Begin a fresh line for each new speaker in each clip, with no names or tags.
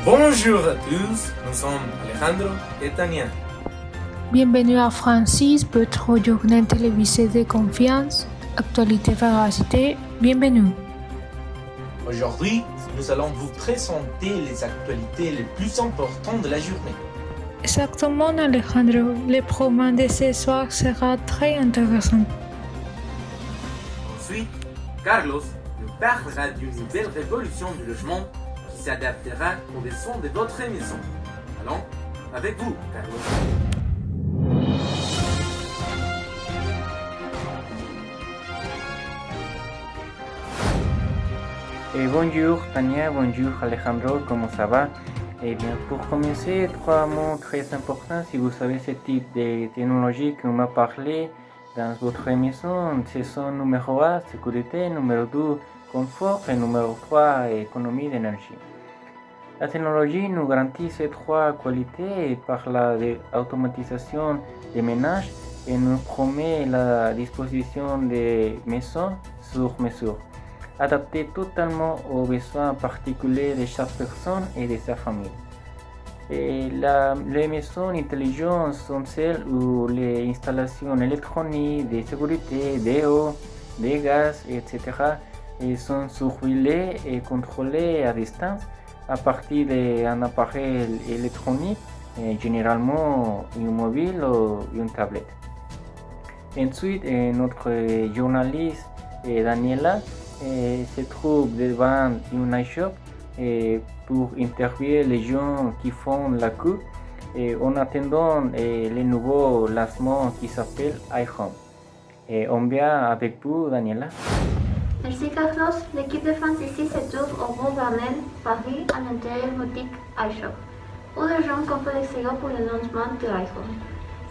Bonjour à tous, nous sommes Alejandro et Tania.
Bienvenue à Francis, votre journal télévisé de confiance. Actualité, véracité, bienvenue.
Aujourd'hui, nous allons vous présenter les actualités les plus importantes de la journée.
Exactement, Alejandro. Le programme de ce soir sera très intéressant.
Ensuite, Carlos nous parlera d'une nouvelle révolution du logement qui s'adaptera aux besoins de votre maison. Allons, avec vous, Carlos.
Bonjour Tania, bonjour Alejandro, comment ça va? Eh bien, pour commencer, 3 mots très importants. Si vous savez ce type de technologie qu'on m'a parlé dans votre émission, ce sont numéro 1, sécurité, numéro 2, confort et numéro 3, économie d'énergie. La technologie nous garantit ces 3 qualités par l'automatisation des ménages et nous promet la disposition des maisons sur mesure, adaptées totalement aux besoins particuliers de chaque personne et de sa famille. Les maisons intelligentes sont celles où les installations électroniques de sécurité, d'eau, de gaz, etc. sont surveillées et contrôlées à distance à partir d'un appareil électronique, généralement une mobile ou une tablette. Ensuite, notre journaliste Daniela se trouve devant une iShop pour interviewer les gens qui font la queue en attendant le nouveau lancement qui s'appelle iHome. On vient avec vous, Daniela.
Merci Carlos. L'équipe de France ici se trouve au Beau Garnel, Paris, à l'intérieur boutique iShop, où les gens comprent l'extérieur pour le lancement de iHome.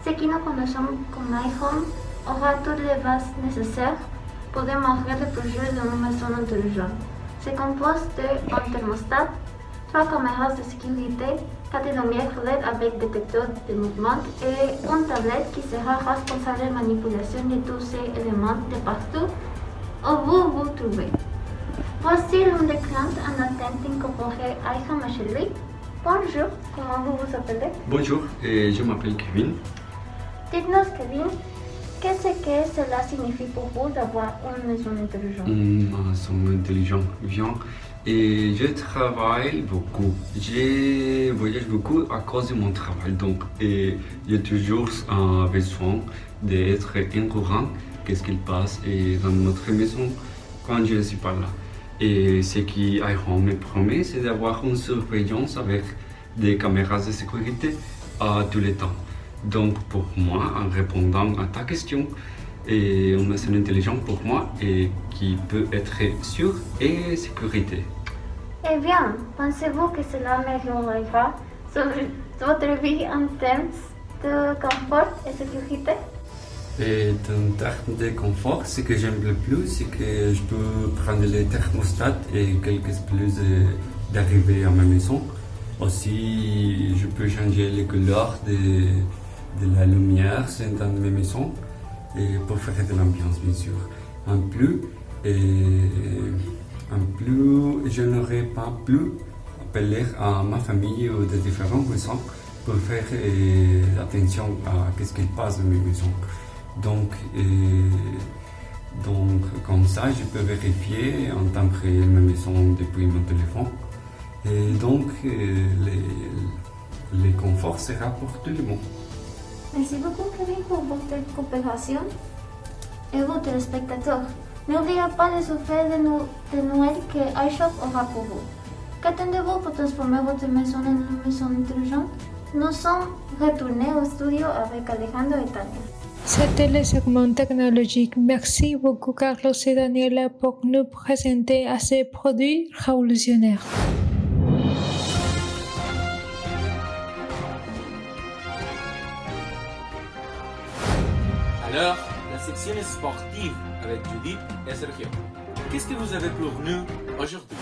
Ceux qui nous connaissent comme iHome aura toutes les bases nécessaires pour démarrer le projet d'une maison intelligente. Se compose d'un thermostat, 3 caméras de sécurité, 4 lumières LED avec détecteur de mouvement et une tablette qui sera responsable de la manipulation de tous ces éléments de partout où vous vous trouvez. Voici l'une des clientes en attente d'incorporer iHome chez lui. Bonjour, comment vous vous appelez?
Bonjour, je m'appelle Kevin.
Dites-nous Kevin, qu'est-ce que cela signifie pour vous d'avoir une maison intelligente?
Une maison intelligente, bien. Et je travaille beaucoup. Je voyage beaucoup à cause de mon travail. Donc, j'ai toujours besoin d'être au courant qu'est-ce qu'il passe dans notre maison quand je ne suis pas là. Et ce qui iHome me promet, c'est d'avoir une surveillance avec des caméras de sécurité à tous les temps. Donc pour moi, en répondant à ta question, une maison intelligente pour moi et qui peut être sûre et sécurité.
Eh bien, pensez-vous que cela améliorera votre vie en termes de confort et sécurité?
Et en termes de confort, ce que j'aime le plus, c'est que je peux prendre le thermostat et quelques plus d'arriver à ma maison. Aussi, je peux changer les couleurs de la lumière dans mes maisons et pour faire de l'ambiance, bien sûr. En plus, je n'aurais pas pu appeler à ma famille ou de différentes maisons pour faire attention à ce qui passe dans mes maisons. Donc, comme ça, je peux vérifier en temps réel ma maison depuis mon téléphone. Et donc, le confort sera pour tout le monde.
Merci beaucoup Kevin pour votre coopération. Et vous, téléspectateurs, n'oubliez pas les offres de Noël que iShop aura pour vous. Qu'attendez-vous pour transformer votre maison en une maison intelligente? Nous sommes retournés au studio avec Alejandro et Tania.
C'était le segment technologique. Merci beaucoup Carlos et Daniela pour nous présenter à ces produits révolutionnaires.
Alors, la section est sportive avec Judith et Sergio. Qu'est-ce que vous avez pour nous aujourd'hui?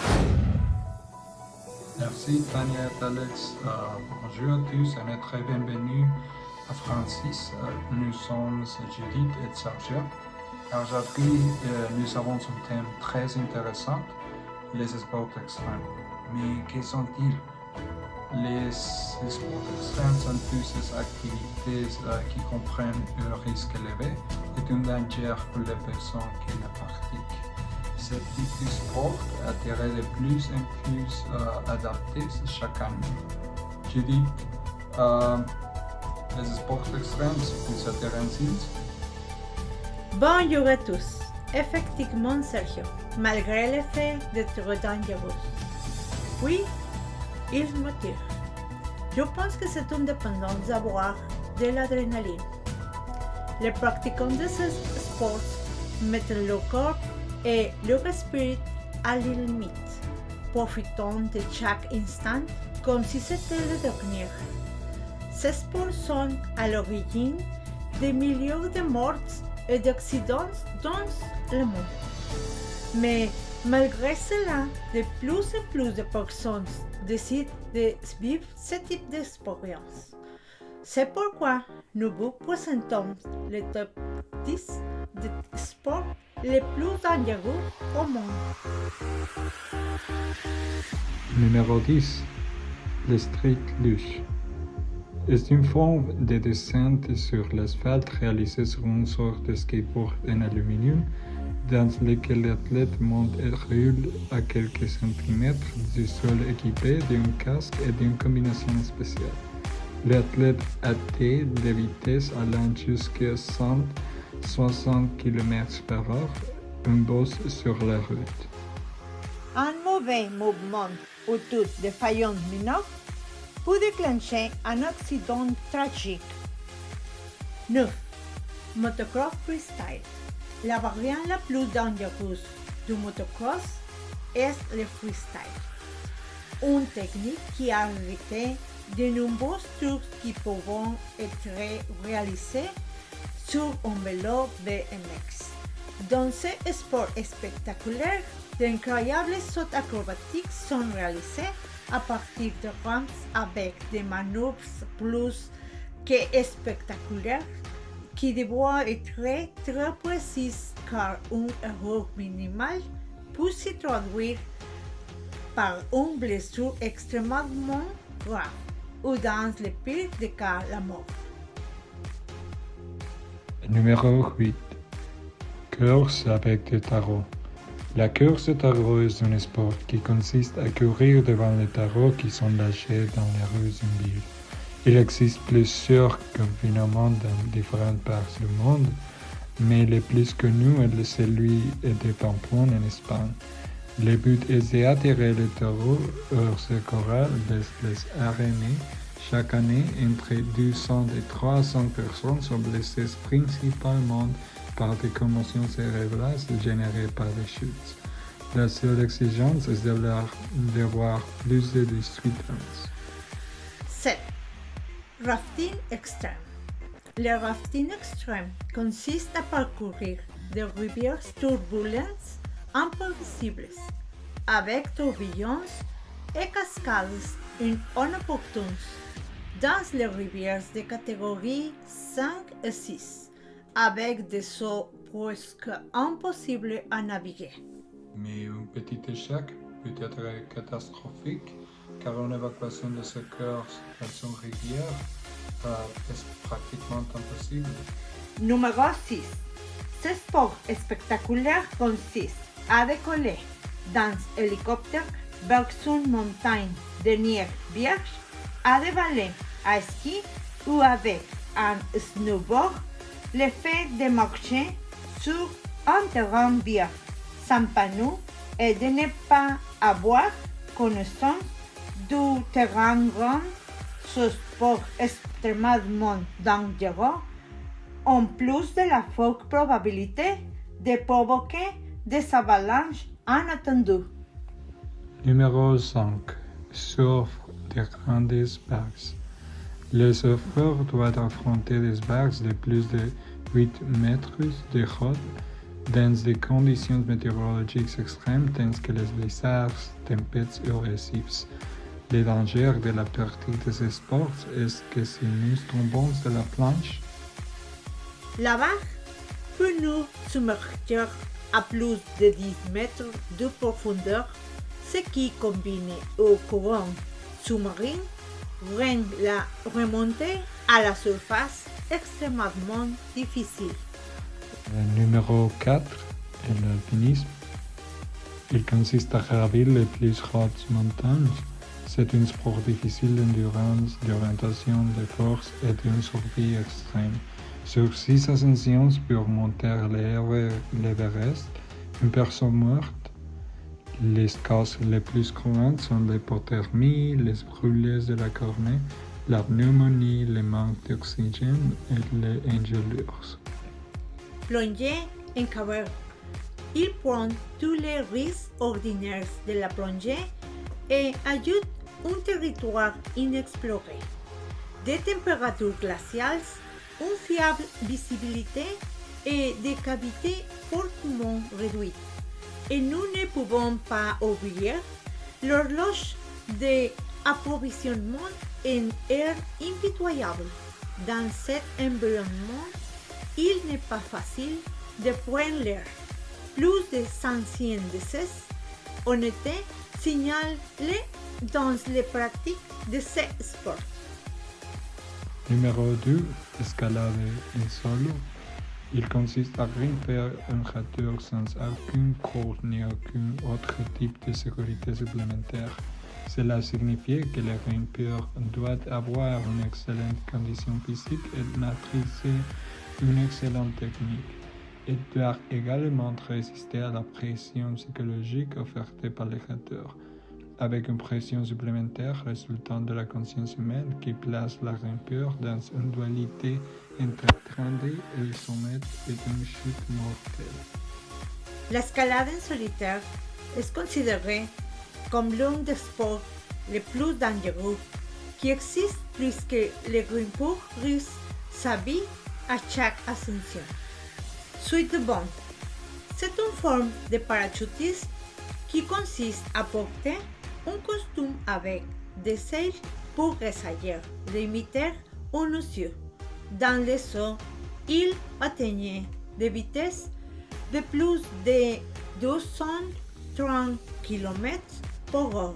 Merci Tania et Alex. Bonjour à tous et très bienvenue à Francis. Nous sommes Judith et Sergio. Aujourd'hui, nous avons un thème très intéressant, les sports extrêmes. Mais que sont-ils? Les sports extrêmes sont tous ces activités qui comprennent un risque élevé et un danger pour les personnes qui les pratiquent. Ce type de sport atterrit de plus en plus adaptés chaque année. Je dis les sports extrêmes sont plus intéressants.
Bonjour à tous. Effectivement, Sergio, malgré le fait d'être dangereux. Oui, il motive. Je pense que c'est une dépendance d'avoir de l'adrénaline. Les pratiquants de ces sports mettent leur corps et leur esprit à la limite, profitant de chaque instant comme si c'était le dernier. Ces sports sont à l'origine des millions de morts et d'accidents dans le monde. Mais malgré cela, de plus en plus de personnes décident de vivre ce type d'expérience. C'est pourquoi nous vous présentons le top 10 des sports les plus dangereux au monde.
Numéro 10. Le street luge. C'est une forme de descente sur l'asphalte réalisée sur une sorte de skateboard en aluminium dans lequel l'athlète monte et roule à quelques centimètres du sol équipé d'un casque et d'une combinaison spéciale. L'athlète atteint des vitesses allant jusqu'à 160 km/h, un boss sur la route.
Un mauvais mouvement ou toute défaillance mineure peut déclencher un accident tragique. 9. Motocross freestyle. La variante la plus dangereuse du motocross est le freestyle, une technique qui a hérité de nombreux trucs qui peuvent être réalisés sur un vélo BMX. Dans ce sport spectaculaire, d'incroyables sauts acrobatiques sont réalisés à partir de rampes avec des manœuvres plus que spectaculaires qui doivent être très précises car une erreur minimale peut se traduire par une blessure extrêmement grave ou dans le pire des cas la mort.
Numéro 8. Course avec des tarots. La course de tarot est un sport qui consiste à courir devant les tarots qui sont lâchés dans les rues d'une ville. Il existe plusieurs confinements dans différentes parties du monde, mais le plus connu est celui de Pamplona en Espagne. Le but est d'attirer les taureaux hors ce corral de les arénées. Chaque année, entre 200 et 300 personnes sont blessées principalement par des commotions cérébrales générées par les chutes. La seule exigence est d'avoir plus de 18 ans.
7. Rafting extrême. Le rafting extrême consiste à parcourir des rivières turbulentes imprévisibles, avec tourbillons et cascades inopportunes dans les rivières de catégorie 5 et 6, avec des eaux presque impossibles à naviguer.
Mais un petit échec peut être catastrophique, car une évacuation de ce course dans une rivière est pratiquement impossible.
Numéro 6. Ce sport spectaculaire consiste à décoller dans un hélicoptère vers une montagne de neige vierge, à dévaler à ski ou avec un snowboard. Le fait de marcher sur un terrain vierge sans panneau et de ne pas avoir connaissance du terrain rend ce sport extrêmement dangereux, en plus de la forte probabilité de provoquer des avalanches inattendues.
Numéro 5. Surf des grandes vagues. Le surfeur doit affronter des vagues de plus de 8 mètres de haut dans des conditions météorologiques extrêmes telles que les blizzards, tempêtes et récifs. Le danger de la pratique de ce sport est que si nous tombons de la planche,
la vague peut nous submerger à plus de 10 mètres de profondeur, ce qui, combiné au courant sous-marine rend la remontée à la surface extrêmement difficile.
Le numéro 4 est l'alpinisme. Il consiste à gravir les plus hautes montagnes. C'est un sport difficile d'endurance, d'orientation, de force et d'une survie extrême. Sur 6 ascensions pour monter l'Everest, une personne morte. Les causes les plus courantes sont l'hypothermie, les brûlures de la cornée, la pneumonie, le manque d'oxygène et les injures.
Plonger en caverne. Il prend tous les risques ordinaires de la plongée et ajoute un territoire inexploré. Des températures glaciales, une fiable visibilité et des cavités fortement réduites. Et nous ne pouvons pas oublier l'horloge d'approvisionnement en air impitoyable. Dans cet environnement, il n'est pas facile de prendre l'air. Plus de 500 décès ont été signalés dans les pratiques de ce sport.
Numéro 2, escalade en solo. Il consiste à grimper une hauteur sans aucune corde ni aucun autre type de sécurité supplémentaire. Cela signifie que le grimpeur doit avoir une excellente condition physique et maîtriser une excellente technique. Il doit également résister à la pression psychologique offerte par les grimpeurs, avec une pression supplémentaire résultant de la conscience humaine qui place la grimpeur dans une dualité entre grandir et le sommet et une chute mortelle.
L'escalade en solitaire est considérée comme l'un des sports les plus dangereux qui existent puisque les grimpeurs risquent sa vie à chaque ascension. Suite de bande. C'est une forme de parachutisme qui consiste à porter un costume avec des ailes pour essayer d'imiter un oiseau. Dans les sauts, il atteignait des vitesses de plus de 230 km/h.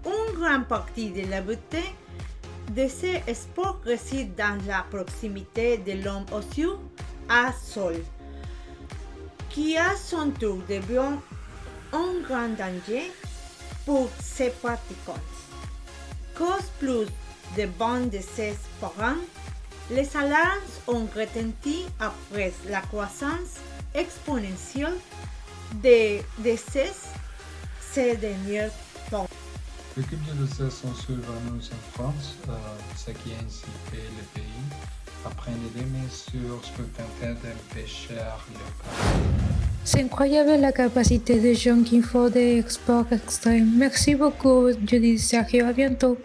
Une grande partie de la beauté de ce sport réside dans la proximité de l'homme osseux à sol, qui à son tour devient un grand danger pour ses pratiquants. Cause plus de bandes de ces parents, les alarmes ont retenti après la croissance exponentielle des décès ces derniers temps.
Beaucoup de décès sont survenus en France, ce qui a incité le pays à prendre des mesures pour tenter d'empêcher le cas.
C'est incroyable la capacité des gens qui font des sports extrêmes. Merci beaucoup, Judith Sergio. À bientôt.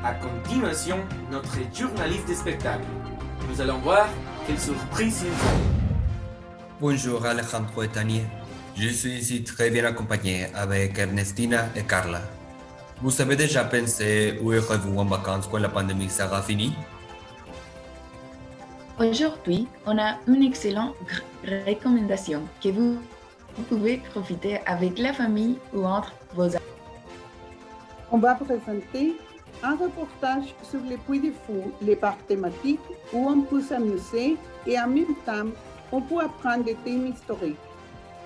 À continuation, notre journaliste de spectacle. Nous allons voir quelle surprise ils ont.
Bonjour Alejandro et Tania. Je suis ici très bien accompagné avec Ernestina et Carla. Vous avez déjà pensé où irez-vous en vacances quand la pandémie sera finie?
Aujourd'hui, on a une excellente recommandation que vous pouvez profiter avec la famille ou entre vos amis.
On va présenter un reportage sur les Puy du Fou, les parcs thématiques où on peut s'amuser et en même temps, on peut apprendre des thèmes historiques.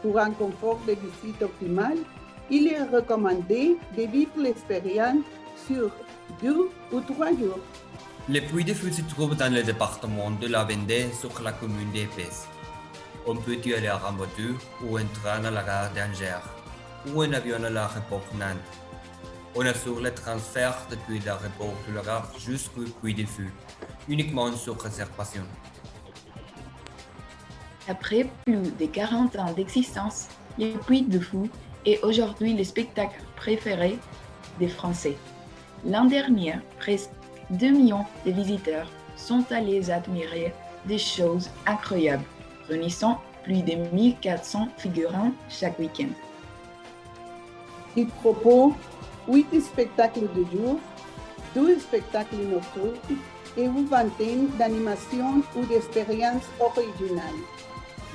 Pour un confort de visite optimal, il est recommandé de vivre l'expérience sur 2 ou 3 jours.
Les Puy du Fou se trouvent dans le département de la Vendée sur la commune d'Épès. On peut y aller en voiture ou en train à la gare d'Angers ou en avion à l'aéroport Nantes. On assure le transfert depuis l'aéroport de la gare jusqu'au Puy du Fou, uniquement sur réservation.
Après plus de 40 ans d'existence, le Puy du Fou est aujourd'hui le spectacle préféré des Français. L'an dernier, presque 2 millions de visiteurs sont allés admirer des choses incroyables, réunissant plus de 1400 figurants chaque week-end.
Il propose 8 spectacles de jour, 2 spectacles nocturnes et une vingtaine d'animations ou d'expériences originales.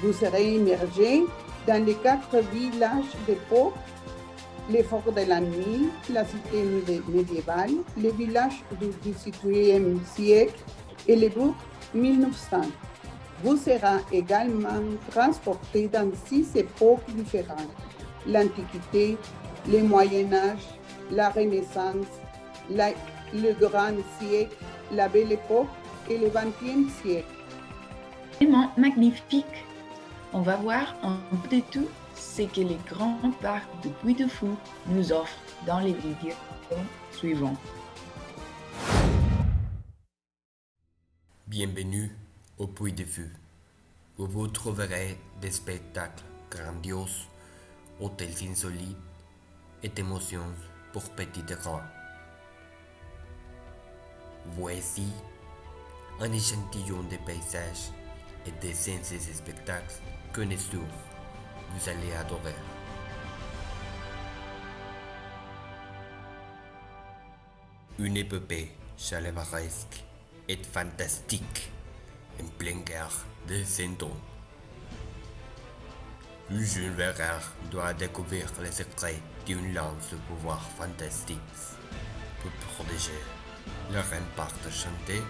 Vous serez immergé dans les 4 villages d'époque, les forts de l'an 1000, la cité médiévale, les villages du XVIIIe siècle et les bourgs 1900. Vous serez également transporté dans 6 époques différentes: l'Antiquité, le Moyen-Âge, la Renaissance, le Grand Siècle, la Belle Époque et le XXe siècle.
Vraiment magnifique! On va voir un peu de tout ce que les grands parcs de Puy du Fou nous offrent dans les vidéos suivantes.
Bienvenue au Puy du Fou, où vous trouverez des spectacles grandioses, hôtels insolites et émotions pour petits et grands. Voici un échantillon des paysages et des scènes et spectacles que nous vous allez adorer. Une épopée chalevaresque et fantastique en pleine guerre de 100 ans. Jules Verne doit découvrir les secrets d'une lance de pouvoir fantastique pour protéger le rempart chanté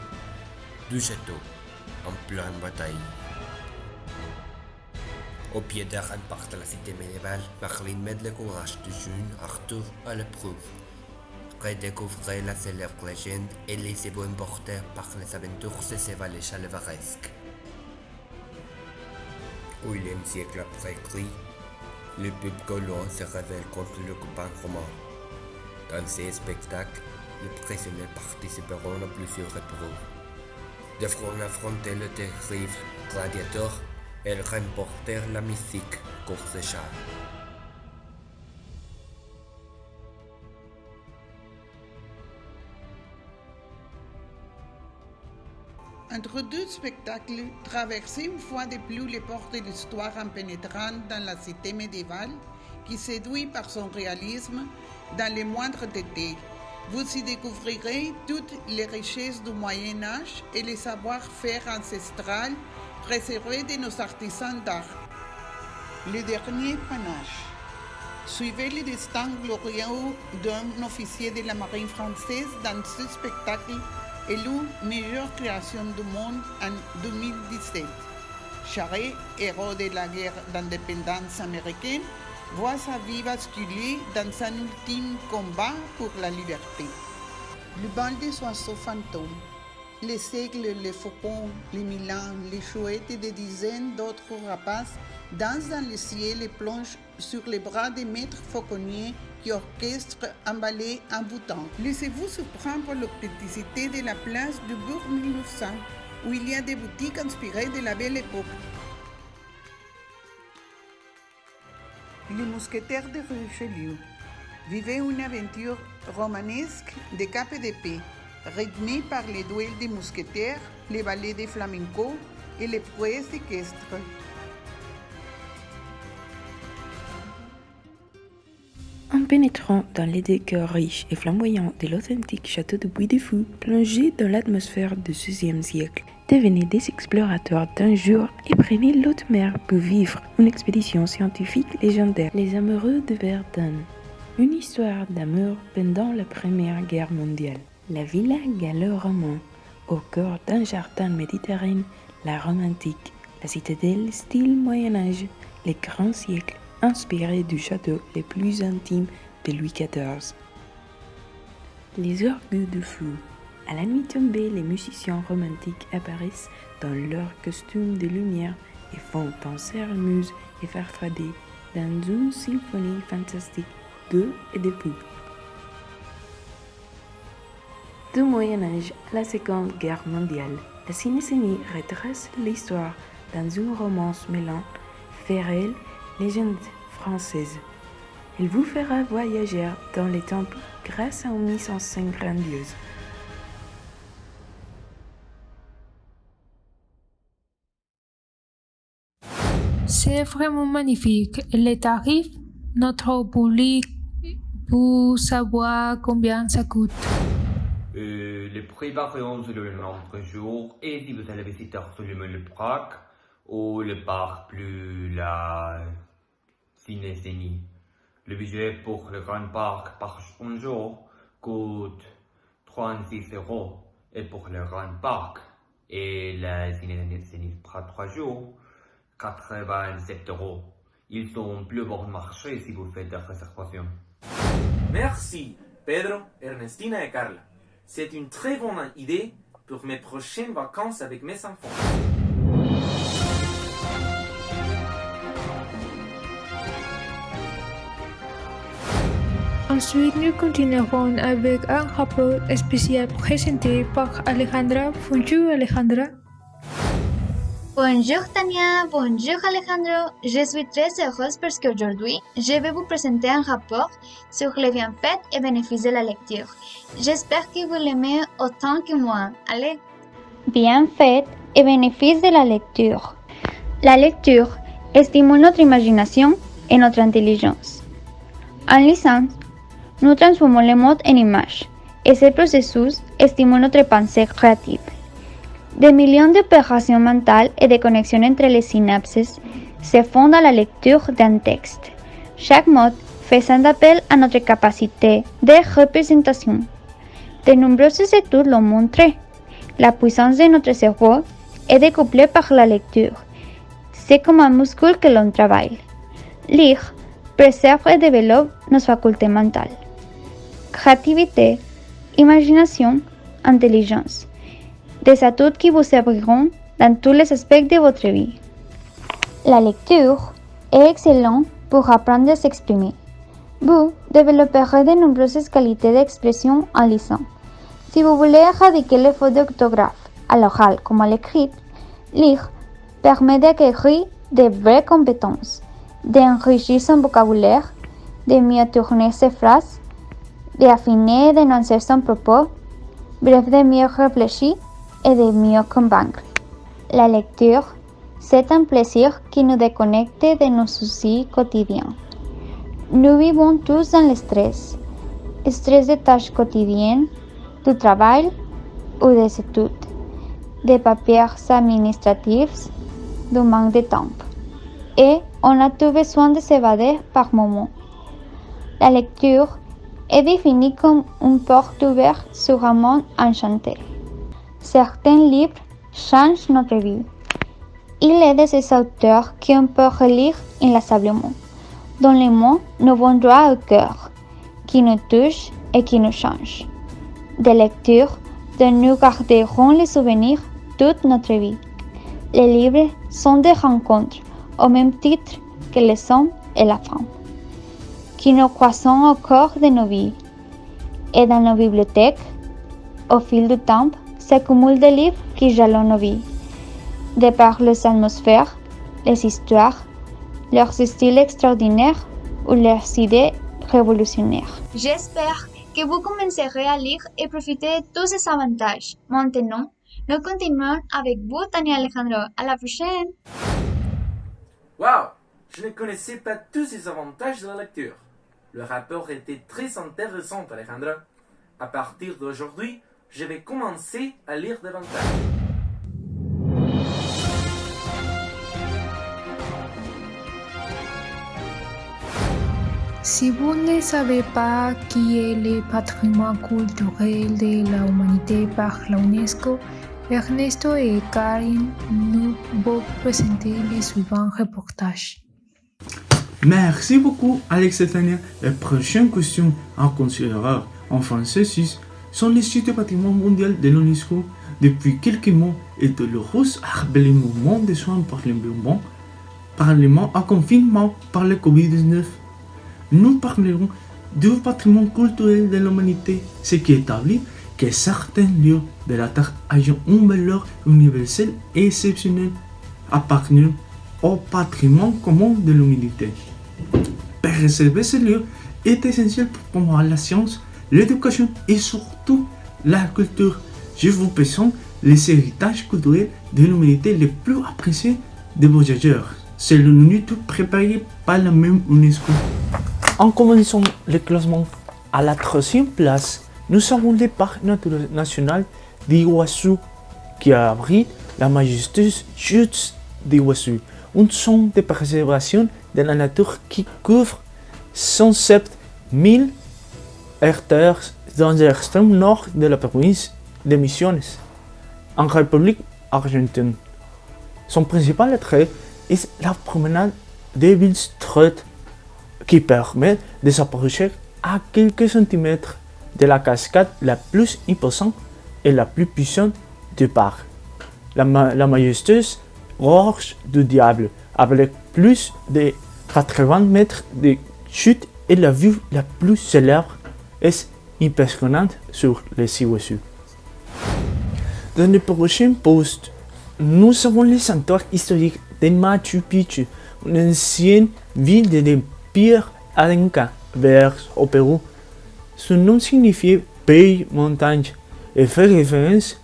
du château en pleine bataille. Au pied des remparts de la cité médiévale, Merlin met le courage de jeune Arthur à l'épreuve. Redécouvrez la célèbre légende et laissez-vous emporter par les aventures de ces vallées chalevaresques. Au 8e siècle après Christ, le peuple gaulois se rebelle contre l'occupant romain. Dans ces spectacles, les prisonniers participeront à plusieurs épreuves. Devront affronter le terrible gladiateur et remporter la mystique course de chars.
Entre 2 spectacles, traversez une fois de plus les portes de l'histoire en pénétrant dans la cité médiévale qui séduit par son réalisme dans les moindres détails. Vous y découvrirez toutes les richesses du Moyen-Âge et les savoir-faire ancestral préservés de nos artisans d'art. Le dernier panache. Suivez le destin glorieux d'un officier de la marine française dans ce spectacle élu meilleure création du monde en 2017. Charest, héros de la guerre d'indépendance américaine, voit sa vie basculer dans un ultime combat pour la liberté. Le bal des oiseaux fantômes. Les aigles, les faucons, les milans, les chouettes et des dizaines d'autres rapaces dansent dans le ciel et plongent sur les bras des maîtres fauconniers qui orchestrent un ballet envoûtant. Laissez-vous surprendre par l'authenticité de la place du bourg 1900, où il y a des boutiques inspirées de la Belle Époque. Les mousquetaires de Richelieu. Vivez une aventure romanesque de cap et d'épée, rythmée par les duels des mousquetaires, les ballets de flamenco et les prouesses équestres.
En pénétrant dans les décors riches et flamboyants de l'authentique château de Puy du Fou, plongez dans l'atmosphère du XVIe siècle. Devenez des explorateurs d'un jour et prenez l'haute mer pour vivre une expédition scientifique légendaire. Les amoureux de Verdun. Une histoire d'amour pendant la Première Guerre mondiale. La villa gallo-romaine, au cœur d'un jardin méditerranéen, la romantique, la citadelle style Moyen-Âge, les grands siècles inspirés du château les plus intimes de Louis XIV. Les orgues du fou. À la nuit tombée, les musiciens romantiques apparaissent dans leurs costumes de lumière et font danser la muse et farfader dans une symphonie fantastique d'eau et de poux. Du Moyen-Âge à la Seconde Guerre mondiale, la cinécénie retrace l'histoire dans une romance mêlant faits réels, légende française. Elle vous fera voyager dans les temples grâce à une mise en scène grandiose.
C'est vraiment magnifique. Les tarifs, notre public pour savoir combien ça coûte.
le préparons sur le nombre jour et si vous allez visiter seulement le parc ou le parc plus la cinécénie. Le budget pour le grand parc par jour coûte 36 € et pour le grand parc et la cinécénie par 3 jours 87 €. Ils sont plus bon marché si vous faites des réservations.
Merci, Pedro, Ernestina et Carla. C'est une très bonne idée pour mes prochaines vacances avec mes enfants.
Ensuite, nous continuerons avec un rapport spécial présenté par Alejandra. Bonjour Alejandra.
Bonjour Tania, bonjour Alejandro. Je suis très heureuse parce qu'aujourd'hui, je vais vous présenter un rapport sur les bienfaits et bénéfices de la lecture. J'espère que vous l'aimez autant que moi. Allez.
Bienfaits et bénéfices de la lecture. La lecture stimule notre imagination et notre intelligence. En lisant, nous transformons les mots en images et ce processus stimule notre pensée créative. Des millions d'opérations mentales et de connexions entre les synapses se font dans la lecture d'un texte, chaque mot faisant appel à notre capacité de représentation. De nombreuses études l'ont montré. La puissance de notre cerveau est décuplée par la lecture. C'est comme un muscle que l'on travaille. Lire préserve et développe nos facultés mentales. Créativité, imagination, intelligence. Des atouts qui vous serviront dans tous les aspects de votre vie. La lecture est excellente pour apprendre à s'exprimer. Vous développerez de nombreuses qualités d'expression en lisant. Si vous voulez éradiquer les fautes d'orthographe, à l'oral comme à l'écrit, lire permet d'acquérir de vraies compétences, d'enrichir son vocabulaire, de mieux tourner ses phrases, d'affiner et d'énoncer son propos, bref, de mieux réfléchir et de mieux convaincre. La lecture, c'est un plaisir qui nous déconnecte de nos soucis quotidiens. Nous vivons tous dans le stress des tâches quotidiennes, du travail ou des études, des papiers administratifs, du manque de temps. Et on a tout besoin de s'évader par moments. La lecture est définie comme une porte ouverte sur un monde enchanté. Certains livres changent notre vie. Il est de ces auteurs qu'on peut relire inlassablement, dont les mots nous vont droit au cœur, qui nous touchent et qui nous changent. Des lectures dont nous garderons les souvenirs toute notre vie. Les livres sont des rencontres au même titre que les hommes et la femme, qui nous croisons au corps de nos vies. Et dans nos bibliothèques, au fil du temps, s'accumulent des livres qui jalonnent nos vies, de par les atmosphères, les histoires, leurs styles extraordinaires ou leurs idées révolutionnaires.
J'espère que vous commencerez à lire et profiter de tous ces avantages. Maintenant, nous continuons avec vous, Tania Alejandro. À la prochaine!
Waouh! Je ne connaissais pas tous ces avantages de la lecture. Le rapport était très intéressant, Alejandra. À partir d'aujourd'hui, je vais commencer à lire davantage.
Si vous ne savez pas qui est le patrimoine culturel de la humanité par la UNESCO, Ernesto et Karine nous vont présenter les suivants reportages.
Merci beaucoup, Alex et Tania. La prochaine question à considérer en français 6 sont les sites du patrimoine mondial de l'UNESCO. Depuis quelques mois, et de l'Europe avec le mouvement de soins par l'environnement, parallèlement à confinement par le Covid-19. Nous parlerons du patrimoine culturel de l'humanité, ce qui établit que certains lieux de la Terre ayant une valeur universelle et exceptionnelle appartiennent au patrimoine commun de l'humanité. Préserver ces lieux est essentiel pour promouvoir la science, l'éducation et surtout la culture. Je vous présente les héritages culturels de l'humanité les plus appréciés des voyageurs. C'est une étude préparée par la même UNESCO.
En commençant le classement à la 3e place,
nous avons le parc national d'Iguassou qui abrite la majestueuse chute d'Iguassou, une zone de préservation de la nature qui couvre 107 000 hectares dans l'extrême nord de la province de Misiones, en République argentine. Son principal attrait est la promenade des Wildstrut qui permet de s'approcher à quelques centimètres de la cascade la plus imposante et la plus puissante du parc, la majestueuse Gorge du Diable, avec plus de 80 mètres de chute et la vue la plus célèbre est impressionnante sur les Iguassou. Dans le prochain post, nous avons le sanctuaire historique de Machu Picchu, une ancienne ville de l'Empire Inca vers au Pérou. Son nom signifie pays, montagne et fait référence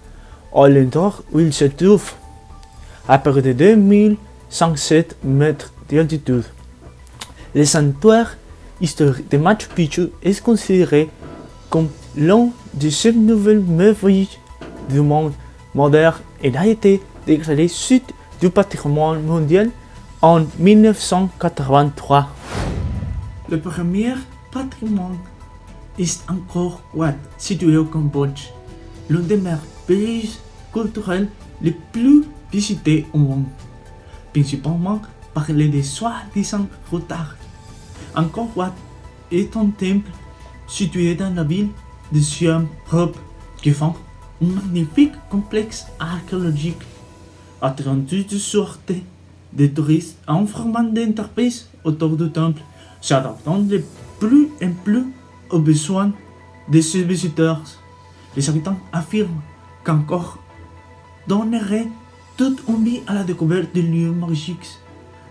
à l'endroit où il se trouve, à près de 2107 mètres d'altitude. Le sanctuaire historique de Machu Picchu est considéré comme l'un des 7 nouvelles merveilles du monde moderne et a été déclaré site du patrimoine mondial en 1983. Le premier patrimoine est Angkor Wat, situé au Cambodge, l'un des merveilles culturelles les plus visitées au monde, principalement par les soi-disant retards. Angkor Wat est un temple situé dans la ville de Siem Reap qui forme un magnifique complexe archéologique attendu de sorte de touristes en formant d'entreprises autour du temple, s'adaptant de plus en plus aux besoins de ses visiteurs. Les habitants affirment qu'Angkor donnerait toute une vie à la découverte de lieux magiques,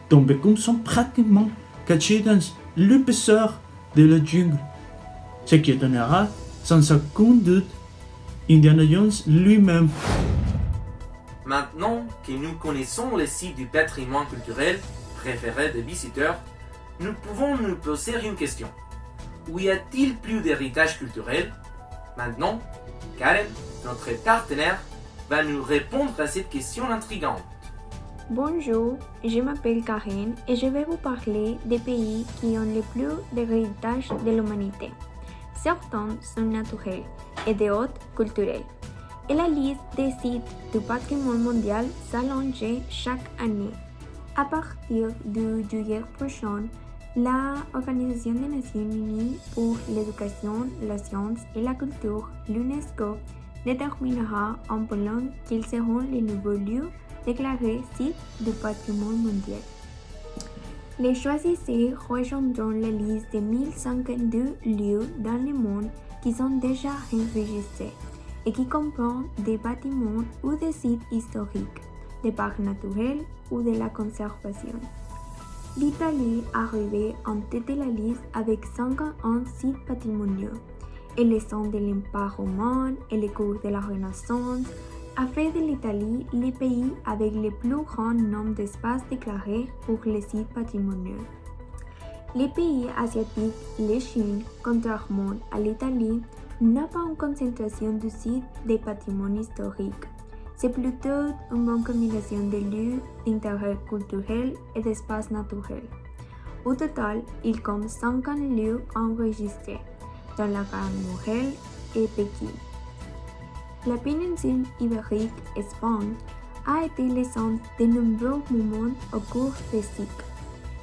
dont beaucoup sont pratiquement cachés dans l'épaisseur de la jungle, ce qui étonnera sans aucun doute Indiana Jones lui-même.
Maintenant que nous connaissons les sites du patrimoine culturel préféré des visiteurs, nous pouvons nous poser une question. Où y a-t-il plus d'héritage culturel? Maintenant, Karen, notre partenaire, va nous répondre à cette question intrigante.
Bonjour, je m'appelle Karen et je vais vous parler des pays qui ont le plus d'héritage de l'humanité. Certains sont naturels et d'autres culturels. Et la liste des sites du patrimoine mondial s'allonge chaque année. À partir du juillet prochain, la Organisation des Nations Unies pour l'éducation, la science et la culture, l'UNESCO, déterminera en Pologne quels seront les nouveaux lieux déclarés sites du patrimoine mondial. Les choisissés rejoindront la liste de 1052 lieux dans le monde qui sont déjà enregistrés et qui comprend des bâtiments ou des sites historiques, des parcs naturels ou de la conservation. L'Italie arrivait en tête de la liste avec 51 sites patrimoniaux, et les centres de l'Empire romain et les cours de la Renaissance a fait de l'Italie le pays avec le plus grand nombre d'espaces déclarés pour les sites patrimoniaux. Les pays asiatiques, la Chine, contrairement à l'Italie, n'a pas une concentration de sites de patrimoine historique. C'est plutôt une bonne combinaison de lieux d'intérêt culturel et d'espaces naturels. Au total, il compte 50 lieux enregistrés, dans la Grande Muraille et Pékin. La péninsule ibérique, Espagne, a été le centre de nombreux moments au cours des siècles,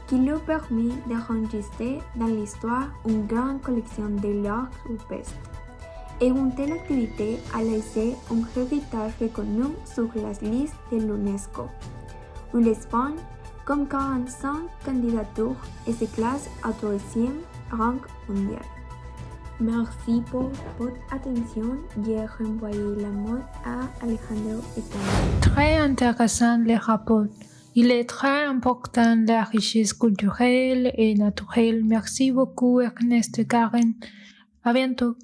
qui lui ont permis d'enregistrer dans l'histoire une grande collection de l'art rupestre. Et une telle activité a laissé un héritage reconnu sur la liste de l'UNESCO, où l'Espagne, comme 45 candidatures, et se classe au 3e rang mondial. Merci pour votre attention. J'ai renvoyé la main à Alejandro Epona.
Très intéressant le rapport. Il est très important la richesse culturelle et naturelle. Merci beaucoup Ernest et Karen. À bientôt.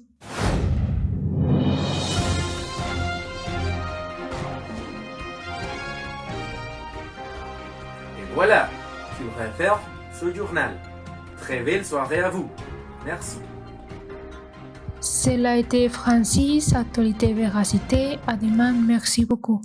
Et voilà, tu réfères ce journal. Très belle soirée à vous. Merci.
Cela a été Francis, Actualité Véracité. À demain, merci beaucoup.